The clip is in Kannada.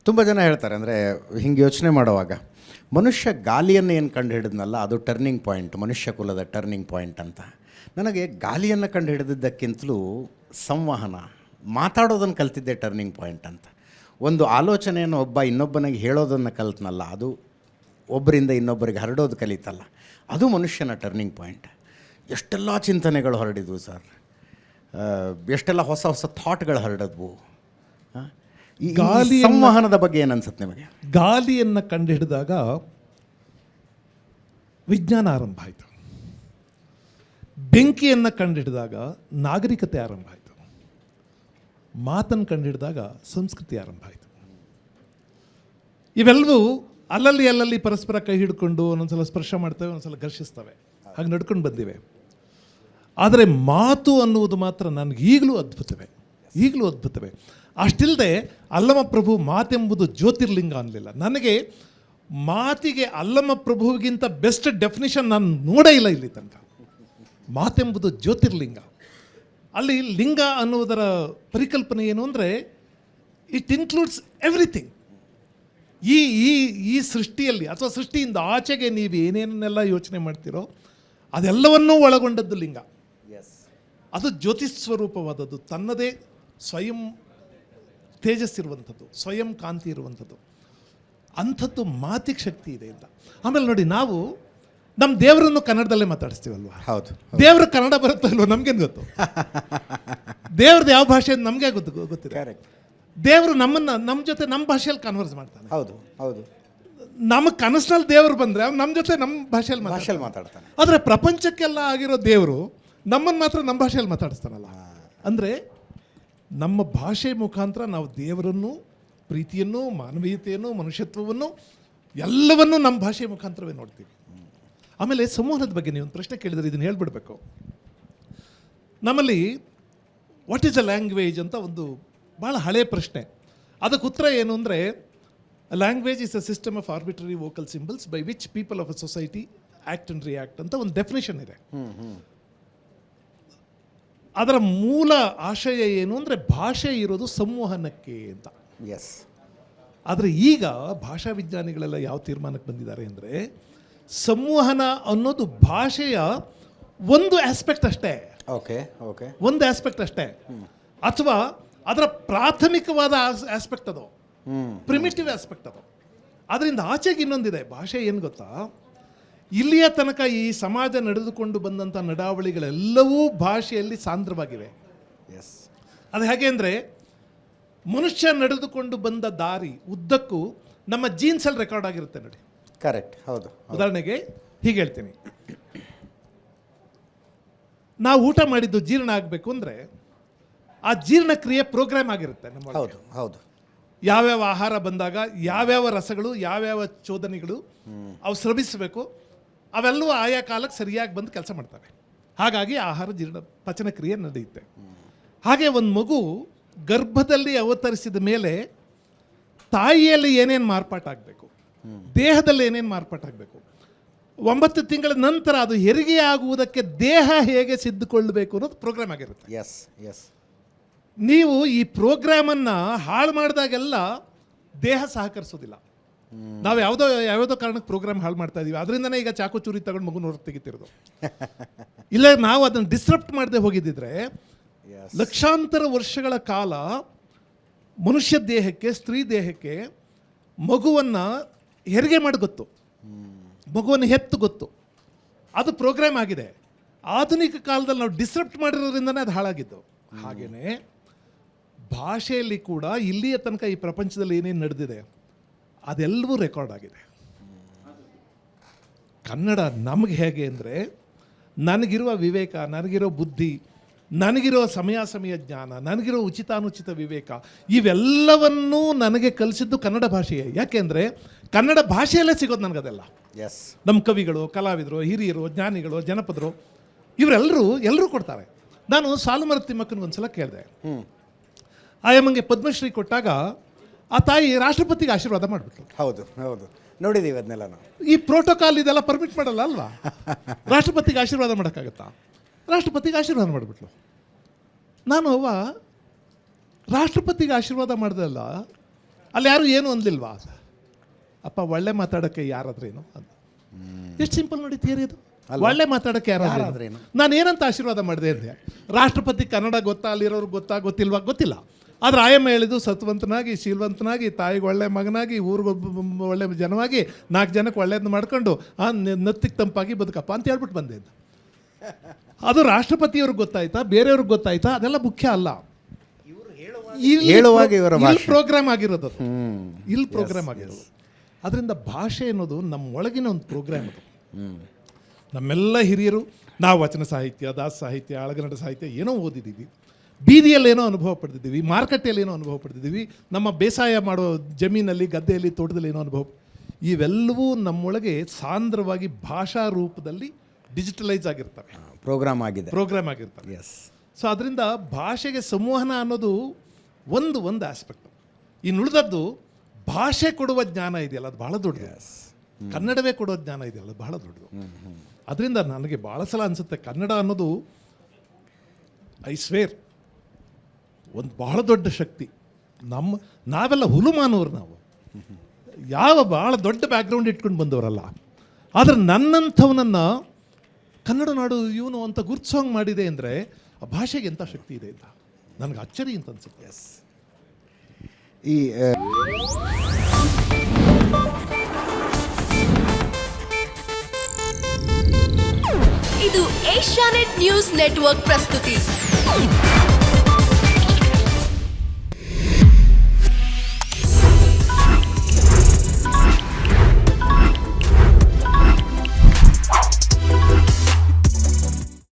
ತುಂಬ ಜನ ಹೇಳ್ತಾರೆ, ಅಂದರೆ ಹಿಂಗೆ ಯೋಚನೆ ಮಾಡುವಾಗ ಮನುಷ್ಯ ಗಾಲಿಯನ್ನು ಏನು ಕಂಡು ಹಿಡಿದ್ನಲ್ಲ ಅದು ಟರ್ನಿಂಗ್ ಪಾಯಿಂಟ್, ಮನುಷ್ಯ ಕುಲದ ಟರ್ನಿಂಗ್ ಪಾಯಿಂಟ್ ಅಂತ. ನನಗೆ ಗಾಲಿಯನ್ನು ಕಂಡು ಹಿಡಿದಿದ್ದಕ್ಕಿಂತಲೂ ಸಂವಹನ, ಮಾತಾಡೋದನ್ನು ಕಲ್ತಿದ್ದೆ ಟರ್ನಿಂಗ್ ಪಾಯಿಂಟ್ ಅಂತ. ಒಂದು ಆಲೋಚನೆಯನ್ನು ಒಬ್ಬ ಇನ್ನೊಬ್ಬನಿಗೆ ಹೇಳೋದನ್ನು ಕಲ್ತನಲ್ಲ, ಅದು ಒಬ್ಬರಿಂದ ಇನ್ನೊಬ್ಬರಿಗೆ ಹರಡೋದು ಕಲಿತಲ್ಲ, ಅದು ಮನುಷ್ಯನ ಟರ್ನಿಂಗ್ ಪಾಯಿಂಟ್. ಎಷ್ಟೆಲ್ಲ ಚಿಂತನೆಗಳು ಹರಡಿದ್ವು ಸರ್, ಎಷ್ಟೆಲ್ಲ ಹೊಸ ಹೊಸ ಥಾಟ್ಗಳು ಹರಡಿದ್ವು. ಈ ಸಂವಹನದ ಬಗ್ಗೆ ಏನು ಅನ್ಸುತ್ತೆ ನಿಮಗೆ? ಗಾಲಿಯನ್ನು ಕಂಡುಹಿಡಿದಾಗ ವಿಜ್ಞಾನ ಆರಂಭ ಆಯಿತು, ಬೆಂಕಿಯನ್ನು ಕಂಡುಹಿಡಿದಾಗ ನಾಗರಿಕತೆ ಆರಂಭ ಆಯಿತು, ಮಾತನ್ನು ಕಂಡುಹಿಡಿದಾಗ ಸಂಸ್ಕೃತಿ ಆರಂಭ ಆಯಿತು. ಇವೆಲ್ಲವೂ ಅಲ್ಲಲ್ಲಿ ಪರಸ್ಪರ ಕೈ ಹಿಡ್ಕೊಂಡು ಒಂದೊಂದ್ಸಲ ಸ್ಪರ್ಶ ಮಾಡ್ತವೆ, ಒಂದೊಂದ್ಸಲ ಘರ್ಷಿಸ್ತವೆ, ಹಾಗೆ ನಡ್ಕೊಂಡು ಬಂದಿವೆ. ಆದರೆ ಮಾತು ಅನ್ನುವುದು ಮಾತ್ರ ನನಗೆ ಈಗಲೂ ಅದ್ಭುತವೇ. ಅಷ್ಟಿಲ್ಲದೆ ಅಲ್ಲಮ ಪ್ರಭು ಮಾತೆಂಬುದು ಜ್ಯೋತಿರ್ಲಿಂಗ ಅನ್ನಲಿಲ್ಲ. ನನಗೆ ಮಾತಿಗೆ ಅಲ್ಲಮ ಪ್ರಭುವಿಗಿಂತ ಬೆಸ್ಟ್ ಡೆಫಿನಿಷನ್ ನಾನು ನೋಡೇ ಇಲ್ಲ ಇಲ್ಲಿ ತನಕ. ಮಾತೆಂಬುದು ಜ್ಯೋತಿರ್ಲಿಂಗ. ಅಲ್ಲಿ ಲಿಂಗ ಅನ್ನುವುದರ ಪರಿಕಲ್ಪನೆ ಏನು ಅಂದರೆ ಇಟ್ ಇನ್ಕ್ಲೂಡ್ಸ್ ಎವ್ರಿಥಿಂಗ್. ಈ ಈ ಈ ಸೃಷ್ಟಿಯಲ್ಲಿ ಅಥವಾ ಸೃಷ್ಟಿಯಿಂದ ಆಚೆಗೆ ನೀವು ಏನೇನೆಲ್ಲ ಯೋಚನೆ ಮಾಡ್ತೀರೋ ಅದೆಲ್ಲವನ್ನೂ ಒಳಗೊಂಡದ್ದು ಲಿಂಗ. ಅದು ಜ್ಯೋತಿಸ್ವರೂಪವಾದದ್ದು, ತನ್ನದೇ ಸ್ವಯಂ ತೇಜಸ್ಸಿರುವಂಥದ್ದು, ಸ್ವಯಂ ಕಾಂತಿ ಇರುವಂಥದ್ದು. ಅಂಥದ್ದು ಮಾತಿಗೆ ಶಕ್ತಿ ಇದೆ ಅಂತ. ಆಮೇಲೆ ನೋಡಿ, ನಾವು ನಮ್ಮ ದೇವರನ್ನು ಕನ್ನಡದಲ್ಲೇ ಮಾತಾಡಿಸ್ತೀವಲ್ವ? ಹೌದು. ದೇವರು ಕನ್ನಡ ಬರುತ್ತೋ ಇಲ್ವೋ ನಮಗೇನು ಗೊತ್ತು? ದೇವ್ರದ್ದು ಯಾವ ಭಾಷೆ ಅಂತ ನಮಗೆ ಗೊತ್ತಿದೆ. ದೇವರು ನಮ್ಮ ಜೊತೆ ನಮ್ಮ ಭಾಷೆಯಲ್ಲಿ ಕನ್ವರ್ಸ್ ಮಾಡ್ತಾನೆ. ಹೌದು. ನಮ್ಮ ಕನಸಿನಲ್ಲಿ ದೇವರು ಬಂದರೆ ಅವ್ನು ನಮ್ಮ ಜೊತೆ ನಮ್ಮ ಭಾಷೆಯಲ್ಲಿ ಮಾತಾಡ್ತಾನೆ. ಆದರೆ ಪ್ರಪಂಚಕ್ಕೆಲ್ಲ ಆಗಿರೋ ದೇವರು ನಮ್ಮನ್ನು ಮಾತ್ರ ನಮ್ಮ ಭಾಷೆಯಲ್ಲಿ ಮಾತಾಡಿಸ್ತಾನಲ್ಲ. ಅಂದರೆ ನಮ್ಮ ಭಾಷೆ ಮುಖಾಂತರ ನಾವು ದೇವರನ್ನು, ಪ್ರೀತಿಯನ್ನು, ಮಾನವೀಯತೆಯನ್ನು, ಮನುಷ್ಯತ್ವವನ್ನು ಎಲ್ಲವನ್ನೂ ನಮ್ಮ ಭಾಷೆ ಮುಖಾಂತರವೇ ನೋಡ್ತೀವಿ. ಆಮೇಲೆ ಸಂವಹನದ ಬಗ್ಗೆ ನೀವು ಒಂದು ಪ್ರಶ್ನೆ ಕೇಳಿದರೆ ಇದನ್ನು ಹೇಳ್ಬಿಡ್ಬೇಕು. ನಮ್ಮಲ್ಲಿ ವಾಟ್ ಈಸ್ ಅ ಲ್ಯಾಂಗ್ವೇಜ್ ಅಂತ ಒಂದು ಭಾಳ ಹಳೆಯ ಪ್ರಶ್ನೆ. ಅದಕ್ಕೆ ಉತ್ತರ ಏನು ಅಂದರೆ, language is a system of arbitrary vocal symbols by which people of a society act and react ಅಂತ ಒಂದು ಡೆಫಿನೇಷನ್ ಇದೆ. ಅದರ ಮೂಲ ಆಶಯ ಏನು ಅಂದರೆ, ಭಾಷೆ ಇರೋದು ಸಂವಹನಕ್ಕೆ ಅಂತ. ಆದರೆ ಈಗ ಭಾಷಾ ವಿಜ್ಞಾನಿಗಳೆಲ್ಲ ಯಾವ ತೀರ್ಮಾನಕ್ಕೆ ಬಂದಿದ್ದಾರೆ ಅಂದರೆ, ಸಂವಹನ ಅನ್ನೋದು ಭಾಷೆಯ ಒಂದು ಆಸ್ಪೆಕ್ಟ್ ಅಷ್ಟೇ. ಒಂದು ಆಸ್ಪೆಕ್ಟ್ ಅಷ್ಟೇ, ಅಥವಾ ಅದರ ಪ್ರಾಥಮಿಕವಾದ ಆಸ್ಪೆಕ್ಟ್ ಅದು, ಪ್ರಿಮಿಟಿವ್ ಆಸ್ಪೆಕ್ಟ್ ಅದು. ಅದರಿಂದ ಆಚೆಗೆ ಇನ್ನೊಂದಿದೆ. ಭಾಷೆ ಏನು ಗೊತ್ತಾ, ಇಲ್ಲಿಯ ತನಕ ಈ ಸಮಾಜ ನಡೆದುಕೊಂಡು ಬಂದಂಥ ನಡಾವಳಿಗಳೆಲ್ಲವೂ ಭಾಷೆಯಲ್ಲಿ ಸಾಂದ್ರವಾಗಿವೆ. ಅದು ಹೇಗೆ ಅಂದರೆ, ಮನುಷ್ಯ ನಡೆದುಕೊಂಡು ಬಂದ ದಾರಿ ಉದ್ದಕ್ಕೂ ನಮ್ಮ ಜೀನ್ಸಲ್ಲಿ ರೆಕಾರ್ಡ್ ಆಗಿರುತ್ತೆ ನೋಡಿ. ಕರೆಕ್ಟ್, ಹೌದು. ಉದಾಹರಣೆಗೆ ಹೀಗೆ ಹೇಳ್ತೀನಿ, ನಾವು ಊಟ ಮಾಡಿದ್ದು ಜೀರ್ಣ ಆಗಬೇಕು ಅಂದರೆ ಆ ಜೀರ್ಣಕ್ರಿಯೆ ಪ್ರೋಗ್ರಾಮ್ ಆಗಿರುತ್ತೆ ನಮ್ಮ. ಹೌದು. ಯಾವ್ಯಾವ ಆಹಾರ ಬಂದಾಗ ಯಾವ್ಯಾವ ರಸಗಳು, ಯಾವ್ಯಾವ ಚೋದನೆಗಳು ಅವು ಸ್ರವಿಸಬೇಕು, ಅವೆಲ್ಲವೂ ಆಯಾ ಕಾಲಕ್ಕೆ ಸರಿಯಾಗಿ ಬಂದು ಕೆಲಸ ಮಾಡ್ತವೆ. ಹಾಗಾಗಿ ಆಹಾರ ಜೀರ್ಣ ಪಚನ ಕ್ರಿಯೆ ನಡೆಯುತ್ತೆ. ಹಾಗೆ ಒಂದು ಮಗು ಗರ್ಭದಲ್ಲಿ ಅವತರಿಸಿದ ಮೇಲೆ ತಾಯಿಯಲ್ಲಿ ಏನೇನು ಮಾರ್ಪಾಟಾಗಬೇಕು, ದೇಹದಲ್ಲಿ ಏನೇನು ಮಾರ್ಪಾಟಾಗಬೇಕು, 9 ತಿಂಗಳ ನಂತರ ಅದು ಹೆರಿಗೆ ಆಗುವುದಕ್ಕೆ ದೇಹ ಹೇಗೆ ಸಿದ್ಧಕೊಳ್ಳಬೇಕು ಅನ್ನೋದು ಪ್ರೋಗ್ರಾಮ್ ಆಗಿರುತ್ತೆ. ನೀವು ಈ ಪ್ರೋಗ್ರಾಮನ್ನು ಹಾಳು ಮಾಡಿದಾಗೆಲ್ಲ ದೇಹ ಸಹಕರಿಸೋದಿಲ್ಲ. ನಾವು ಯಾವುದೋ ಕಾರಣಕ್ಕೆ ಪ್ರೋಗ್ರಾಮ್ ಹಾಳು ಮಾಡ್ತಾ ಇದೀವಿ. ಅದರಿಂದನೇ ಈಗ ಚಾಕು ಚೂರಿ ತಗೊಂಡು ಮಗುನ ಹೊರಗೆ ತೆಗಿತಿರೋದು. ಇಲ್ಲ, ನಾವು ಅದನ್ನು ಡಿಸ್ರಪ್ಟ್ ಮಾಡದೆ ಹೋಗಿದ್ದಿದ್ರೆ ಲಕ್ಷಾಂತರ ವರ್ಷಗಳ ಕಾಲ ಮನುಷ್ಯ ದೇಹಕ್ಕೆ, ಸ್ತ್ರೀ ದೇಹಕ್ಕೆ ಮಗುವನ್ನು ಹೆರಿಗೆ ಮಾಡಿ ಗೊತ್ತು, ಮಗುವನ್ನು ಹೆತ್ತು ಗೊತ್ತು, ಅದು ಪ್ರೋಗ್ರಾಮ್ ಆಗಿದೆ. ಆಧುನಿಕ ಕಾಲದಲ್ಲಿ ನಾವು ಡಿಸ್ರಪ್ಟ್ ಮಾಡಿರೋದ್ರಿಂದನೇ ಅದು ಹಾಳಾಗಿದ್ದು. ಹಾಗೆಯೇ ಭಾಷೆಯಲ್ಲಿ ಕೂಡ ಇಲ್ಲಿಯ ತನಕ ಈ ಪ್ರಪಂಚದಲ್ಲಿ ಏನೇನು ನಡೆದಿದೆ ಅದೆಲ್ಲವೂ ರೆಕಾರ್ಡ್ ಆಗಿದೆ. ಕನ್ನಡ ನಮಗೆ ಹೇಗೆ ಅಂದರೆ, ನನಗಿರುವ ವಿವೇಕ, ನನಗಿರೋ ಬುದ್ಧಿ, ನನಗಿರೋ ಸಮಯ ಜ್ಞಾನ, ನನಗಿರೋ ಉಚಿತಾನುಚಿತ ವಿವೇಕ, ಇವೆಲ್ಲವನ್ನೂ ನನಗೆ ಕಲಿಸಿದ್ದು ಕನ್ನಡ ಭಾಷೆಯೇ. ಯಾಕೆಂದರೆ ಕನ್ನಡ ಭಾಷೆಯಲ್ಲೇ ಸಿಗೋದು ನನಗದೆಲ್ಲ. ನಮ್ಮ ಕವಿಗಳು, ಕಲಾವಿದರು, ಹಿರಿಯರು, ಜ್ಞಾನಿಗಳು, ಜನಪದರು ಇವರೆಲ್ಲರೂ ಕೊಡ್ತಾರೆ. ನಾನು ಸಾಲುಮರದ ತಿಮ್ಮಕ್ಕನಿಗೆ ಒಂದು ಸಲ ಕೇಳಿದೆ, ಆಯಮ್ಮಂಗೆ ಪದ್ಮಶ್ರೀ ಕೊಟ್ಟಾಗ ಆ ತಾಯಿ ರಾಷ್ಟ್ರಪತಿಗೆ ಆಶೀರ್ವಾದ ಮಾಡಿಬಿಟ್ರು. ಹೌದು, ನೋಡಿದ್ದೀವಿ ಅದನ್ನೆಲ್ಲ. ಈ ಪ್ರೋಟೋಕಾಲ್ ಇದೆಲ್ಲ ಪರ್ಮಿಟ್ ಮಾಡಲ್ಲ ಅಲ್ವಾ? ರಾಷ್ಟ್ರಪತಿಗೆ ಆಶೀರ್ವಾದ ಮಾಡೋಕ್ಕಾಗತ್ತಾ? ರಾಷ್ಟ್ರಪತಿಗೆ ಆಶೀರ್ವಾದ ಮಾಡಿಬಿಟ್ಲು. ನಾನು ರಾಷ್ಟ್ರಪತಿಗೆ ಆಶೀರ್ವಾದ ಮಾಡ್ದಲ್ಲ, ಅಲ್ಲಿ ಯಾರು ಏನು ಅಂದಿಲ್ವಾ ಅಪ್ಪ ಒಳ್ಳೆ ಮಾತಾಡೋಕ್ಕೆ ಯಾರಾದ್ರೇನು ಅಂತ. ಎಷ್ಟು ಸಿಂಪಲ್ ನೋಡಿ ಥಿಯರಿ ಅದು. ಒಳ್ಳೆ ಮಾತಾಡೋಕ್ಕೆ ಯಾರಾದ್ರೇನು. ನಾನು ಏನಂತ ಆಶೀರ್ವಾದ ಮಾಡಿದೆ ಅಂದರೆ, ರಾಷ್ಟ್ರಪತಿ ಕನ್ನಡ ಗೊತ್ತಾ, ಅಲ್ಲಿರೋರು ಗೊತ್ತಾ ಗೊತ್ತಿಲ್ವಾ ಗೊತ್ತಿಲ್ಲ, ಆದರೆ ಆಯಮ್ಮ ಹೇಳಿದ್ದು ಸತ್ವಂತನಾಗಿ ಶೀಲವಂತನಾಗಿ ತಾಯಿಗೆ ಒಳ್ಳೆ ಮಗನಾಗಿ ಊರಿಗೊಬ್ಬ ಒಳ್ಳೆ ಜನವಾಗಿ 4 ಜನಕ್ಕೆ ಒಳ್ಳೇದು ಮಾಡ್ಕೊಂಡು ನತ್ತಿಗೆ ತಂಪಾಗಿ ಬದುಕಪ್ಪ ಅಂತ ಹೇಳ್ಬಿಟ್ಟು ಬಂದೆ. ಅದು ರಾಷ್ಟ್ರಪತಿಯವ್ರಿಗೆ ಗೊತ್ತಾಯ್ತಾ ಬೇರೆಯವ್ರಿಗೆ ಗೊತ್ತಾಯ್ತಾ ಅದೆಲ್ಲ ಮುಖ್ಯ ಅಲ್ಲ. ಹೇಳುವಾಗ ಇವರ ಇಲ್ಲಿ ಪ್ರೋಗ್ರಾಮ್ ಆಗಿರೋದು ಅದು. ಇಲ್ಲಿ ಪ್ರೋಗ್ರಾಮ್ ಆಗಿರೋದು. ಅದರಿಂದ ಭಾಷೆ ಅನ್ನೋದು ನಮ್ಮ ಒಳಗಿನ ಒಂದು ಪ್ರೋಗ್ರಾಮ್ ಅದು. ನಮ್ಮೆಲ್ಲ ಹಿರಿಯರು ನಾವು ವಚನ ಸಾಹಿತ್ಯ, ದಾಸ ಸಾಹಿತ್ಯ, ಆಳಗನ್ನಡ ಸಾಹಿತ್ಯ ಏನೋ ಓದಿದ್ದೀವಿ, ಬೀದಿಯಲ್ಲಿ ಏನೋ ಅನುಭವ ಪಡೆದಿದ್ದೀವಿ, ಮಾರುಕಟ್ಟೆಯಲ್ಲಿ ಏನೋ ಅನುಭವ ಪಡೆದಿದ್ದೀವಿ, ನಮ್ಮ ಬೇಸಾಯ ಮಾಡೋ ಜಮೀನಲ್ಲಿ ಗದ್ದೆಯಲ್ಲಿ ತೋಟದಲ್ಲಿ ಏನೋ ಅನುಭವ. ಇವೆಲ್ಲವೂ ನಮ್ಮೊಳಗೆ ಸಾಂದ್ರವಾಗಿ ಭಾಷಾ ರೂಪದಲ್ಲಿ ಡಿಜಿಟಲೈಸ್ ಆಗಿರ್ತವೆ, ಪ್ರೋಗ್ರಾಮ್ ಆಗಿರ್ತವೆ. ಸೊ ಅದರಿಂದ ಭಾಷೆಗೆ ಸಂವಹನ ಅನ್ನೋದು ಒಂದು ಆಸ್ಪೆಕ್ಟ್. ಇನ್ನು ಉಳಿದದ್ದು ಭಾಷೆ ಕೊಡುವ ಜ್ಞಾನ ಇದೆಯಲ್ಲ ಅದು ಬಹಳ ದೊಡ್ಡದು. ಕನ್ನಡವೇ ಕೊಡೋ ಜ್ಞಾನ ಇದೆಯಲ್ಲ ಅದು ಬಹಳ ದೊಡ್ಡದು. ಅದರಿಂದ ನನಗೆ ಭಾಳ ಸಲ ಅನಿಸುತ್ತೆ ಕನ್ನಡ ಅನ್ನೋದು ಐ ಸ್ವೇರ್ ಒಂದು ಬಹಳ ದೊಡ್ಡ ಶಕ್ತಿ. ನಾವೆಲ್ಲ ಹುಲುಮಾನವರು, ನಾವು ಯಾವ ಭಾಳ ದೊಡ್ಡ ಬ್ಯಾಕ್ಗ್ರೌಂಡ್ ಇಟ್ಕೊಂಡು ಬಂದವರಲ್ಲ. ಆದರೆ ನನ್ನಂಥವನನ್ನು ಕನ್ನಡ ನಾಡು ಇವನು ಅಂತ ಗುರ್ತಿಸೋಂಗೆ ಮಾಡಿದೆ ಅಂದರೆ ಆ ಭಾಷೆಗೆ ಎಂಥ ಶಕ್ತಿ ಇದೆ ಅಂತ ನನಗೆ ಅಚ್ಚರಿ ಅಂತ ಅನಿಸುತ್ತೆ. ಈ ಇದು ಏಷ್ಯಾನೆಟ್ ನ್ಯೂಸ್ ನೆಟ್ವರ್ಕ್ ಪ್ರಸ್ತುತಿ.